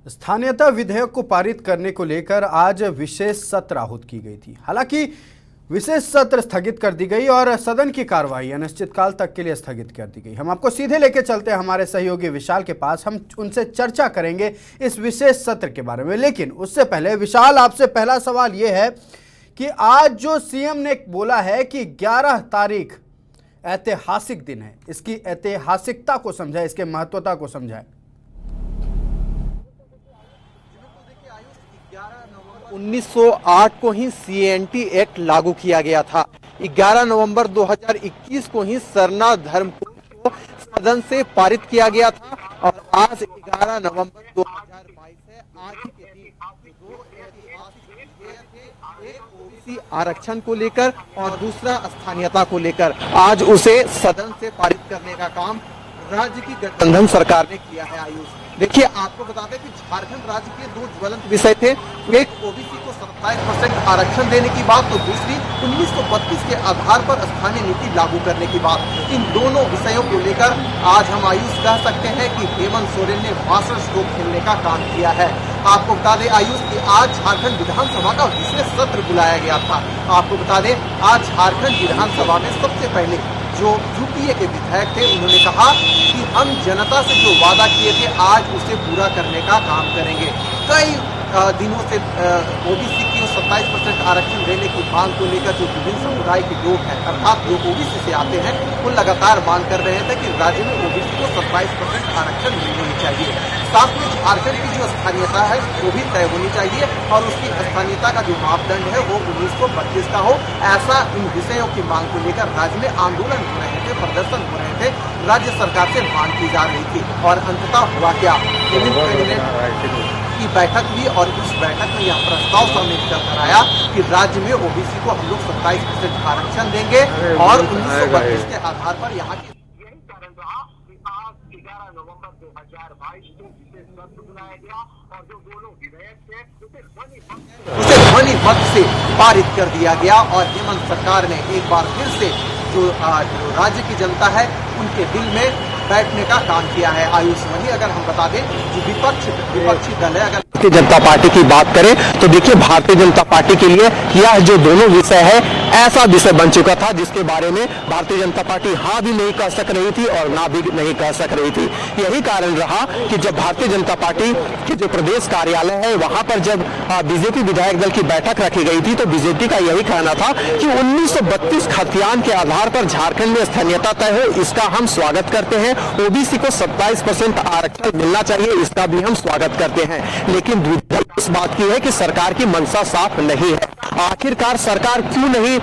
स्थानीयता विधेयक को पारित करने को लेकर आज विशेष सत्र आहूत की गई थी। हालांकि विशेष सत्र स्थगित कर दी गई और सदन की कार्रवाई अनिश्चितकाल तक के लिए स्थगित कर दी गई। हम आपको सीधे लेके चलते हैं हमारे सहयोगी विशाल के पास। हम उनसे चर्चा करेंगे इस विशेष सत्र के बारे में, लेकिन उससे पहले विशाल, आपसे पहला सवाल ये है कि आज जो सीएम ने बोला है कि 11 तारीख ऐतिहासिक दिन है, इसकी ऐतिहासिकता को समझाए, इसके महत्वता को समझाए। 1908 को ही सीएनटी एक्ट लागू किया गया था। 11 नवंबर 2021 को ही सरना धर्म को सदन से पारित किया गया था और आज 11 नवंबर 2022 है। आज के दिन दो ऐतिहासिक विधेयक थे, एक ओबीसी आरक्षण को लेकर और दूसरा स्थानीयता को लेकर। आज उसे सदन से पारित करने का काम राज्य की गठबंधन सरकार ने किया है। आयुष, देखिए, आपको बता दें कि झारखंड राज्य के दो ज्वलंत विषय थे। एक ओबीसी को 27% आरक्षण देने की बात, तो दूसरी 1932 के आधार पर स्थानीय नीति लागू करने की बात। इन दोनों विषयों को लेकर आज हम आयुष कह सकते हैं कि हेमंत सोरेन ने मास्टर स्ट्रोक खेलने का काम किया है। आपको बता दें आयुष कि आज झारखंड विधानसभा का विशेष सत्र बुलाया गया था। आपको बता दें आज झारखंड विधानसभा में सबसे पहले जो यूपीए के विधायक थे, उन्होंने कहा कि हम जनता से जो वादा किए थे आज उसे पूरा करने का काम करेंगे। कई दिनों से ओबीसी की 27% आरक्षण देने की मांग को लेकर जो विभिन्न समुदाय के लोग हैं, अर्थात जो ओबीसी से आते हैं, वो लगातार मांग कर रहे थे कि राज्य में ओबीसी को 27% आरक्षण मिलनी चाहिए। साथ में झारखंड की जो स्थानीयता है वो भी तय होनी चाहिए और उसकी स्थानीयता का जो मापदंड है वो 1932 का हो। ऐसा इन विषयों की मांग को लेकर राज्य में आंदोलन हो रहे थे, प्रदर्शन हो रहे थे, राज्य सरकार से मांग की जा रही थी। और अंततः हुआ क्या, की बैठक हुई और इस बैठक में यह प्रस्ताव सामने कर आया कि राज्य में ओबीसी को हम लोग 27% आरक्षण देंगे और 1932 के आधार पर यहाँ की। यही कारण रहा कि आज 11 नवंबर 2022 को विशेष सत्र बुलाया गया और जो दोनों विधेयक थे उसे ध्वनि मत से पारित कर दिया गया और हेमंत सरकार ने एक बार फिर से जो राज्य की जनता है उनके दिल में बैठने का काम किया है। आयुष, वही अगर हम बता दें जो विपक्षी दल है, अगर भारतीय जनता पार्टी की बात करें तो देखिए भारतीय जनता पार्टी के लिए यह जो दोनों विषय है ऐसा विषय बन चुका था जिसके बारे में भारतीय जनता पार्टी हाँ भी नहीं कह सक रही थी और ना भी नहीं कह सक रही थी। यही कारण रहा कि जब भारतीय जनता पार्टी के जो प्रदेश कार्यालय है वहां पर जब बीजेपी विधायक दल की बैठक रखी गई थी तो बीजेपी का यही कहना था कि 1932 खतियान के आधार पर झारखंड में स्थानीयता तय हो, इसका हम स्वागत करते हैं। ओबीसी को 27% आरक्षण मिलना चाहिए, इसका भी हम स्वागत करते हैं। लेकिन दुविधा इस बात की है कि सरकार की मंशा साफ नहीं है। आखिरकार सरकार क्यों नहीं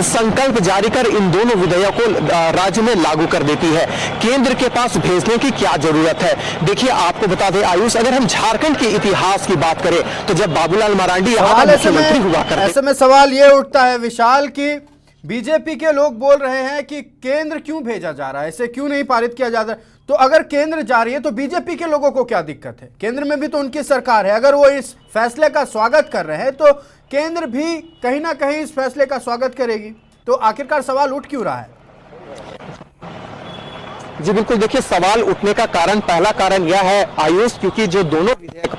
संकल्प जारी कर इन दोनों विधेयकों को राज्य में लागू कर देती है? केंद्र के पास भेजने की क्या जरूरत है? देखिए, आपको बता दें आयुष, अगर हम झारखंड के इतिहास की बात करें तो जब बाबूलाल मरांडी यहाँ मुख्यमंत्री हुआ करते, ऐसे में सवाल ये उठता है विशाल की बीजेपी के लोग बोल रहे हैं कि केंद्र क्यों भेजा जा रहा है, इसे क्यों नहीं पारित किया जाता? तो अगर केंद्र जा रही है तो बीजेपी के लोगों को क्या दिक्कत है? केंद्र में भी तो उनकी सरकार है। अगर वो इस फैसले का स्वागत कर रहे हैं तो केंद्र भी कहीं ना कहीं इस फैसले का स्वागत करेगी। तो आखिरकार सवाल उठ क्यों रहा है? जी बिल्कुल, देखिए, सवाल उठने का कारण, पहला कारण यह है आयुष, क्योंकि जो दोनों विधेयक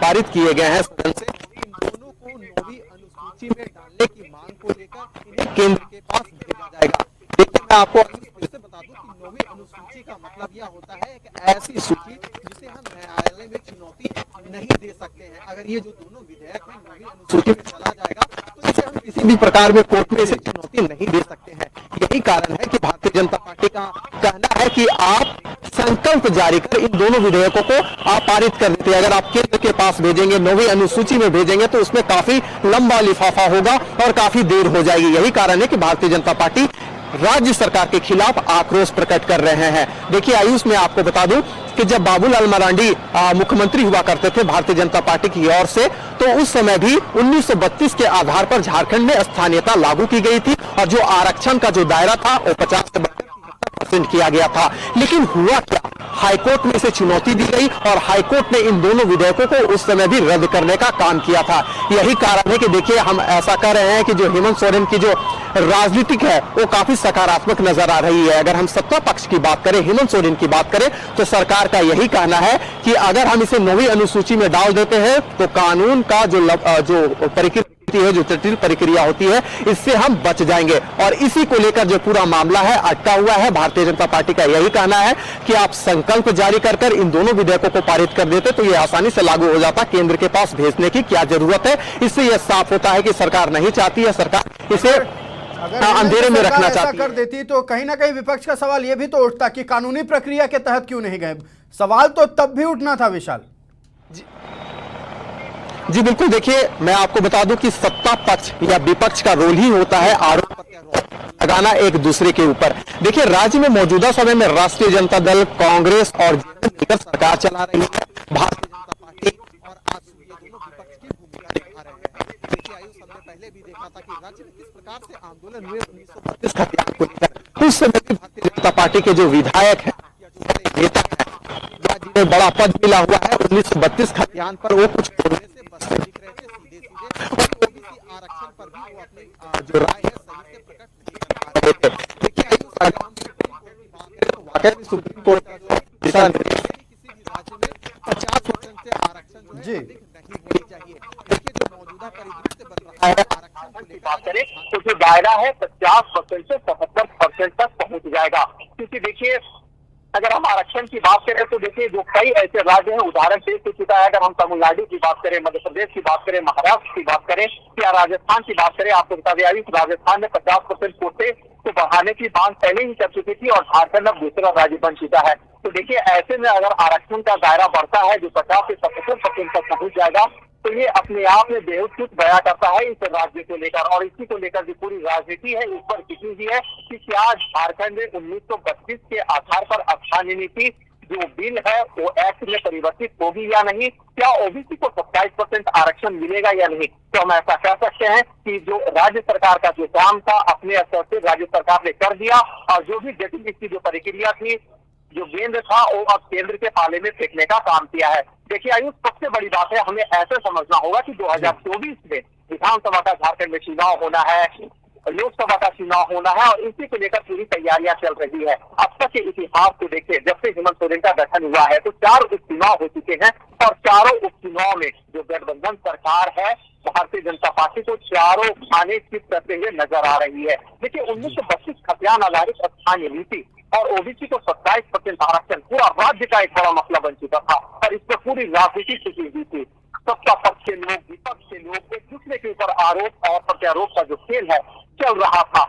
पारित किए गए हैं सदन से, इन दोनों को 9वीं अनुसूची में डालने की मांग को लेकर इन्हें केंद्र के पास भेजा जाएगा। देखिए, मैं आपको फिर से बता दूं कि 9वीं अनुसूची का मतलब यह होता है एक ऐसी सूची जिसे हम न्यायालय में चुनौती नहीं दे सकते हैं। अगर ये जो दोनों विधेयक है 9वीं अनुसूची में चला जाएगा तो इसे हम किसी भी प्रकार में कोर्ट में इसे चुनौती नहीं दे सकते हैं। यही कारण है कि भारतीय जनता पार्टी का कहना है कि आप संकल्प जारी कर इन दोनों विधेयकों को आप पारित कर देते हैं। अगर आप केंद्र के पास भेजेंगे, 9वीं अनुसूची में भेजेंगे तो उसमें काफी लंबा लिफाफा होगा और काफी देर हो जाएगी। यही कारण है कि भारतीय जनता पार्टी राज्य सरकार के खिलाफ आक्रोश प्रकट कर रहे हैं। देखिए आयुष, मैं आपको बता दूं कि जब बाबूलाल मरांडी मुख्यमंत्री हुआ करते थे भारतीय जनता पार्टी की ओर से, तो उस समय भी 1932 के आधार पर झारखंड में स्थानीयता लागू की गई थी और जो आरक्षण का जो दायरा था वो 50 से प्रेजेंट किया गया था। लेकिन हुआ क्या, हाईकोर्ट में इसे चुनौती दी गई और हाईकोर्ट ने इन दोनों विधेयकों को उस समय भी रद्द करने का काम किया था। यही कारण है कि देखिए हम ऐसा कर रहे हैं कि जो हेमंत सोरेन की जो राजनीतिक है वो काफी सकारात्मक नजर आ रही है। अगर हम सत्ता पक्ष की बात करें, हेमंत सोरेन की बात करें, तो सरकार का यही कहना है कि अगर हम इसे 9वीं अनुसूची में डाल देते हैं तो कानून का जो प्रक्रिया है, जो जटिल प्रक्रिया होती है, इससे हम बच जाएंगे। और इसी को लेकर जो पूरा मामला है अटका हुआ है। भारतीय जनता पार्टी का यही कहना है कि आप संकल्प जारी कर इन दोनों विधेयकों को पारित कर देते तो ये आसानी से लागू हो जाता। केंद्र के पास भेजने की क्या जरूरत है। इससे यह साफ होता है कि सरकार नहीं चाहती है, सरकार इसे अंधेरे में रखना चाहती कर देती तो कहीं ना कहीं विपक्ष का सवाल यह भी तो उठता कि कानूनी प्रक्रिया के तहत क्यों नहीं गए। सवाल तो तब भी उठना था विशाल। जी बिल्कुल, देखिए मैं आपको बता दूं कि सत्ता पक्ष या विपक्ष का रोल ही होता है आरोप लगाना एक दूसरे के ऊपर। देखिए राज्य में मौजूदा समय में राष्ट्रीय जनता दल, कांग्रेस और मिलकर सरकार चला रही है। भारतीय जनता पार्टी और आजसू ये दोनों विपक्ष की भूमिका निभा रहे हैं। देखिए आयुष, हमने पहले भी देखा था कि राज्य में किस प्रकार से आंदोलन हुए 1932 खतियान को लेकर। उस समय भी भारतीय जनता पार्टी के जो विधायक है या जो बड़े नेता है या जिन्हें बड़ा पद मिला हुआ है 1932 खतियान पर वो कुछ बोलने से बचते दिख रहे थे सीधे और ओबीसी आरक्षण पर भी वो अपनी जो राय है सही से प्रकट नहीं कर पा रहे थे। देखिए आयुष, अगर हम सुप्रीम कोर्ट की बात करें तो वाकई में सुप्रीम कोर्ट का जो दिशा निर्देश है किसी भी राज्य में 50% से आरक्षण जो है अधिक नहीं होनी चाहिए। देखिए जो मौजूदा परिदृश्य बन रहा है आरक्षण को लेकर बात करें तो जो दायरा है 50% से 77% तक पहुंच जाएगा। क्योंकि देखिए अगर हम आरक्षण की बात करें तो देखिए जो कई ऐसे राज्य हैं, उदाहरण पेश हो चुका है। अगर हम तमिलनाडु की बात करें, मध्य प्रदेश की बात करें, महाराष्ट्र की बात करें या राजस्थान की बात करें, आपको बता दें राजस्थान में 50% कोटे को बढ़ाने की मांग पहले ही कर चुकी थी और झारखंड अब दूसरा राज्य बन चुका है। तो देखिए ऐसे में अगर आरक्षण का दायरा बढ़ता है जो 50 से 77% तक पहुंच जाएगा तो ये अपने आप में बेहद कुछ बयां करता है इस राज्य को लेकर। और इसी को लेकर जो पूरी राजनीति है इस पर टिकी हुई है कि क्या झारखंड में 1932 के आधार पर स्थानीय नीति जो बिल है वो एक्ट में परिवर्तित होगी या नहीं, क्या ओबीसी को 27% आरक्षण मिलेगा या नहीं। तो हम ऐसा कह सकते हैं कि जो राज्य सरकार का जो काम था अपने स्तर से राज्य सरकार ने कर दिया और जो भी जटिल इसकी जो प्रक्रिया थी, जो गेंद था वो अब केंद्र के पाले में फेंकने का काम किया है। देखिए आयुष, सबसे बड़ी बात है हमें ऐसे समझना होगा कि 2024 में विधानसभा का झारखंड में चुनाव होना है, लोकसभा का चुनाव होना है और इसी को लेकर पूरी तैयारियां चल रही है। अब तक के इतिहास को देखिए, जब से हेमंत सोरेन का गठन हुआ है तो 4 उपचुनाव हो चुके हैं और चारों उपचुनाव में जो गठबंधन सरकार है भारतीय जनता पार्टी को चारों खाने चित करते हुए नजर आ रही है। देखिए 1932 खतियान आधारित स्थानीय नीति और ओबीसी को 27% आरक्षण पूरा राज्य का एक बड़ा मसला बन चुका था और इस पर पूरी राजनीति टिकी हुई थी। सत्ता पक्ष के लोग, विपक्ष के लोग एक दूसरे के ऊपर आरोप और प्रत्यारोप का जो खेल है चल रहा था।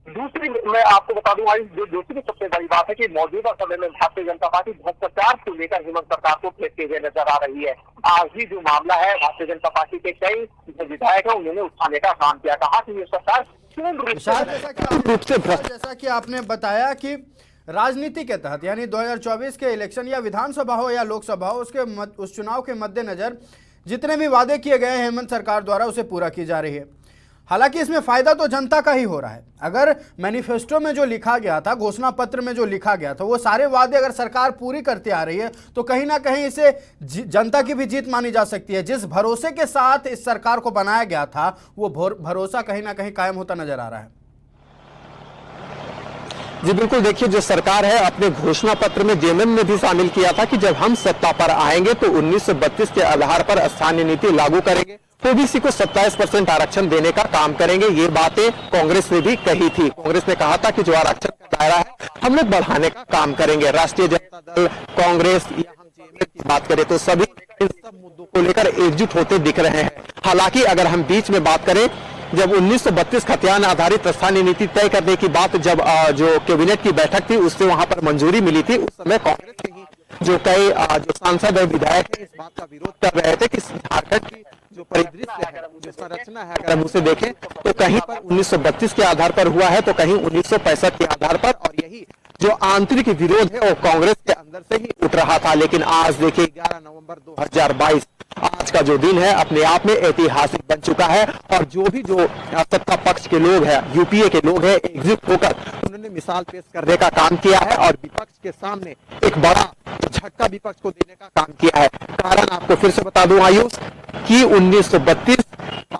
दूसरी मैं आपको बता दूंगा जो दूसरी सबसे बड़ी बात है कि मौजूदा समय में भारतीय जनता पार्टी भ्रष्टाचार को लेकर हेमंत सरकार को फेंकते हुए नजर आ रही है। आज भी जो मामला है भारतीय जनता पार्टी के कई जो विधायक है उन्होंने उठाने का काम किया, कहा कि ये सरकार जैसा कि आपने बताया कि राजनीति के तहत यानी 2024 के इलेक्शन या विधानसभा हो या लोकसभा हो उस चुनाव के मद्देनजर जितने भी वादे किए गए हेमंत सरकार द्वारा उसे पूरा की जा रही है। हालांकि इसमें फायदा तो जनता का ही हो रहा है। अगर मैनिफेस्टो में जो लिखा गया था, घोषणा पत्र में जो लिखा गया था, वो सारे वादे अगर सरकार पूरी करती आ रही है तो कहीं ना कहीं इसे जनता की भी जीत मानी जा सकती है। जिस भरोसे के साथ इस सरकार को बनाया गया था वो भरोसा कहीं ना कहीं कायम होता नजर आ रहा है। जी बिल्कुल, देखिए जो सरकार है अपने घोषणा पत्र में जेएमएम में भी शामिल किया था कि जब हम सत्ता पर आएंगे तो 1932 के आधार पर स्थानीय नीति लागू करेंगे, ओबीसी को 27% आरक्षण देने का काम करेंगे। ये बातें कांग्रेस ने भी कही थी। कांग्रेस ने कहा था कि जो आरक्षण का दायरा है हम लोग बढ़ाने का काम करेंगे। राष्ट्रीय जनता दल, कांग्रेस या हम जेएमएम की बात करें तो सभी इन सब मुद्दों को लेकर एकजुट होते दिख रहे हैं। हालांकि अगर हम बीच में बात करें, जब 1932 खतियान आधारित स्थानीय नीति तय करने की बात जब जो कैबिनेट की बैठक थी उससे वहां पर मंजूरी मिली थी, उस समय कांग्रेस के ही जो कई जो सांसद और विधायक हैं इस बात का विरोध कर रहे थे कि झारखंड की जो परिदृश्य है, जो संरचना है, अगर हम उसे देखें तो कहीं पर 1932 के आधार पर हुआ है तो कहीं 1965 के आधार पर, और यही जो आंतरिक विरोध है वो कांग्रेस के अंदर से ही उठ रहा था। लेकिन आज देखिए 11 नवंबर 2022 आज का जो दिन है अपने आप में ऐतिहासिक बन चुका है और जो सत्ता पक्ष के लोग हैं, यूपीए के लोग हैं, एकजुट होकर उन्होंने मिसाल पेश करने का काम किया है और विपक्ष के सामने एक बड़ा झटका विपक्ष को देने का काम किया है। कारण आपको फिर से बता दूं आयुष कि 1932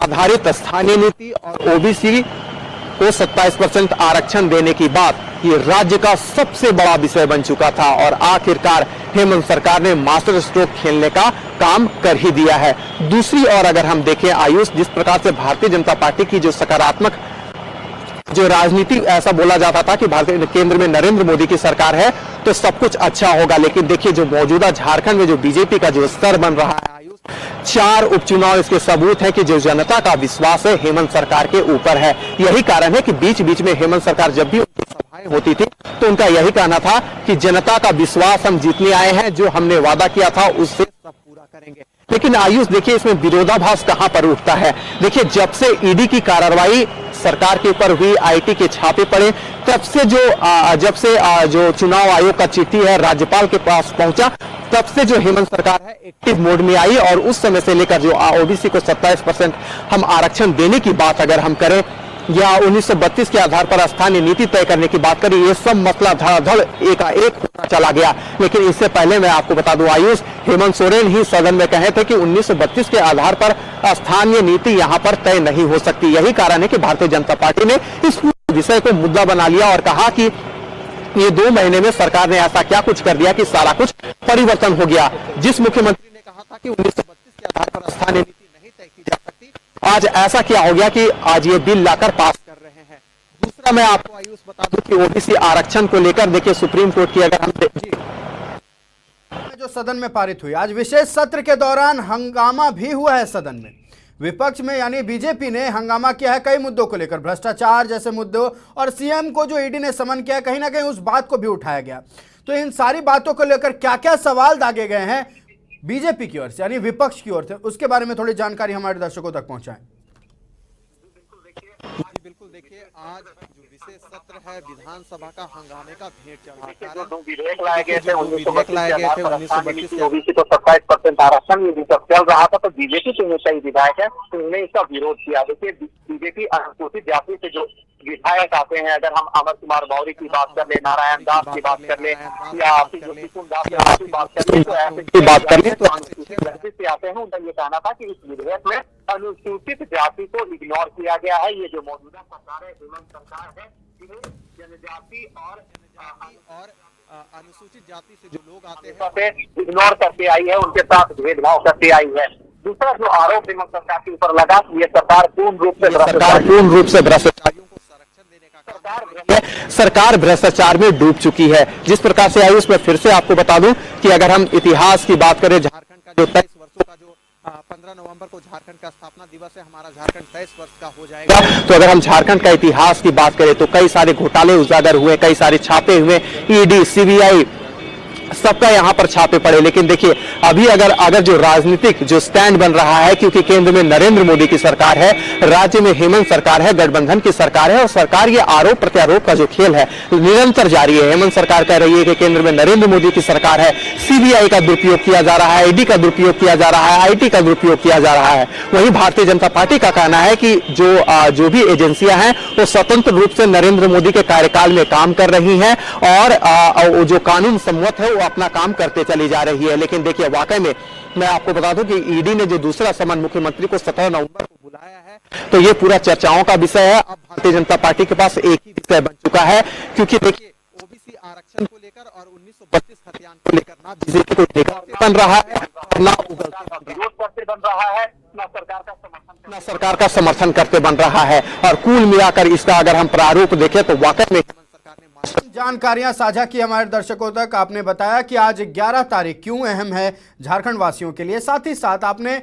आधारित स्थानीय नीति और ओबीसी को 27% आरक्षण देने की बात ये राज्य का सबसे बड़ा विषय बन चुका था और आखिरकार हेमंत सरकार ने मास्टर स्ट्रोक खेलने का काम कर ही दिया है। दूसरी ओर अगर हम देखें आयुष, जिस प्रकार से भारतीय जनता पार्टी की जो सकारात्मक जो राजनीति, ऐसा बोला जाता था कि भारतीय केंद्र में नरेंद्र मोदी की सरकार है तो सब कुछ अच्छा होगा, लेकिन देखिए जो मौजूदा झारखंड में जो बीजेपी का जो स्तर बन रहा है आयुष, 4 उपचुनाव इसके सबूत है कि जो जनता का विश्वास है हेमंत सरकार के ऊपर है। यही कारण है कि बीच बीच में हेमंत सरकार जब भी उनकी सभाएं होती थी तो उनका यही कहना था कि जनता का विश्वास हम जीतने आए हैं, जो हमने वादा किया था उससे सब पूरा करेंगे। लेकिन आयुष देखिए इसमें विरोधाभास कहां पर उठता है। देखिए जब से ईडी की कार्रवाई सरकार के ऊपर हुई, आईटी के छापे पड़े, तब से जो चुनाव आयोग का चिट्ठी है राज्यपाल के पास पहुंचा, तब से जो हेमंत सरकार है एक्टिव मोड में आई और उस समय से लेकर जो ओबीसी को 27% हम आरक्षण देने की बात अगर हम करें या 1932 के आधार पर स्थानीय नीति तय करने की बात करें, ये सब मसला धड़ाधड़ एकाएक होता चला गया। लेकिन इससे पहले मैं आपको बता दूं आयुष, हेमंत सोरेन ही सदन में कहे थे कि 1932 के आधार पर स्थानीय नीति यहां पर तय नहीं हो सकती। यही कारण है कि भारतीय जनता पार्टी ने इस विषय को मुद्दा बना लिया और कहा कि ये 2 महीने में सरकार ने ऐसा क्या कुछ कर दिया कि सारा कुछ परिवर्तन हो गया। जिस मुख्यमंत्री ने कहा था कि 1932 के आधार पर स्थानीय नीति नहीं तय की जा सकती, आज ऐसा क्या हो गया कि आज ये बिल लाकर पास कर रहे हैं। दूसरा मैं आपको आयुष बता दूं कि ओबीसी आरक्षण को लेकर देखिए सुप्रीम कोर्ट की अगर हम जो सदन में पारित हुई, आज विशेष सत्र के दौरान हंगामा भी हुआ है सदन में। विपक्ष में यानी बीजेपी ने हंगामा किया है कई मुद्दों को लेकर, भ्रष्टाचार जैसे मुद्दों और सीएम को जो ईडी ने समन किया, कहीं ना कहीं उस बात को भी उठाया गया। तो इन सारी बातों को लेकर क्या क्या सवाल दागे गए हैं बीजेपी की ओर से यानी विपक्ष की ओर से, उसके बारे में थोड़ी जानकारी हमारे दर्शकों तक पहुंचाएं। बिल्कुल देखिए आज जो विशेष सत्र है विधानसभा का हंगामे का भेंट चढ़ा। जो 2 विधेयक लाए गए थे 1932 के ओबीसी को 27% आरक्षण ये सब चल रहा था, तो बीजेपी के कई विधायक है उन्होंने इसका विरोध किया। देखिए बीजेपी अनुसूचित जाति से जो विधायक आते हैं, अगर हम अमर कुमार मौर्य की बात कर ले, नारायण दास की बात कर ले या दास की बात कर ले, तो ऐसे बात कर ले तो अनुसूचित जाति से आते हैं। उनका ये कहना था कि इस विधेयक में अनुसूचित जाति को इग्नोर किया गया है। ये जो मौजूदा सरकार है, हेमंत सरकार है, जनजाति और अनुसूचित जाति से जो लोग आते हैं इग्नोर करते आई है, उनके साथ भेदभाव करते आई है। दूसरा जो आरोप हेमंत सरकार के ऊपर लगा कि ये सरकार पूर्ण रूप से भ्रष्टाचारियों को संरक्षण देने का सरकार भ्रष्टाचार में डूब चुकी है। जिस प्रकार से आयुष में फिर से आपको बता दूं कि अगर हम इतिहास की बात करें, झारखंड का जो 23 वर्षों का जो 15 नवंबर को झारखंड का स्थापना दिवस है, हमारा झारखंड 23 वर्ष का हो जाएगा। तो अगर हम झारखंड का इतिहास की बात करें तो कई सारे घोटाले उजागर हुए, कई सारे छापे हुए, ईडी सीबीआई सबका यहाँ पर छापे पड़े। लेकिन देखिए अभी अगर जो राजनीतिक जो स्टैंड बन रहा है, क्योंकि केंद्र में नरेंद्र मोदी की सरकार है, राज्य में हेमंत सरकार है, गठबंधन की सरकार है और सरकार ये आरोप प्रत्यारोप का जो खेल है निरंतर जारी है। हेमंत सरकार कह रही है कि केंद्र में नरेंद्र मोदी की सरकार है, सीबीआई का दुरुपयोग किया जा रहा है, ईडी का दुरुपयोग किया जा रहा है, आईटी का दुरुपयोग किया जा रहा है। वहीं भारतीय जनता पार्टी का कहना है कि जो भी एजेंसियां हैं वो स्वतंत्र रूप से नरेंद्र मोदी के कार्यकाल में काम कर रही हैं और जो कानून सम्मत है वो अपना काम करते चली जा रही है। लेकिन देखिए वाकई में मैं आपको बता दूं कि ईडी ने जो दूसरा समन मुख्यमंत्री को 17 नवंबर को बुलाया है, तो ये पूरा चर्चाओं का विषय है। अब भारतीय जनता पार्टी के पास एक ही विषय बन चुका है, क्योंकि देखिए ओबीसी आरक्षण को लेकर और 1932 खतियान को लेकर ना बीजेपी को बन रहा है, ना विरोध करते बन रहा है, ना सरकार का समर्थन करते बन रहा है। और कुल मिलाकर इसका अगर हम प्रारूप देखें तो वाकई में जानकारियां साझा की हमारे दर्शकों तक। आपने बताया कि आज 11 तारीख क्यों अहम है झारखंड वासियों के लिए, साथ ही साथ आपने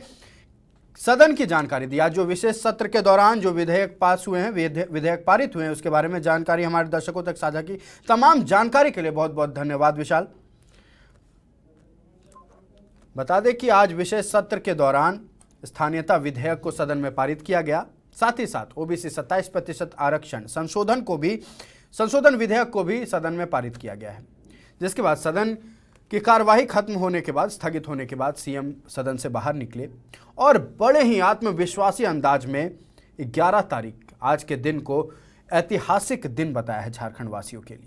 सदन की जानकारी दी। आज जो विशेष सत्र के दौरान जो विधेयक पास हुए हैं, विधेयक पारित हुए हैं, उसके बारे में जानकारी हमारे दर्शकों तक साझा की। तमाम जानकारी के लिए बहुत बहुत धन्यवाद विशाल। बता दें कि आज विशेष सत्र के दौरान स्थानीयता विधेयक को सदन में पारित किया गया, साथ ही साथ ओबीसी 27% आरक्षण संशोधन को भी संशोधन विधेयक को भी सदन में पारित किया गया है, जिसके बाद सदन की कार्यवाही खत्म होने के बाद, स्थगित होने के बाद सीएम सदन से बाहर निकले और बड़े ही आत्मविश्वासी अंदाज में 11 तारीख आज के दिन को ऐतिहासिक दिन बताया है झारखंड वासियों के लिए।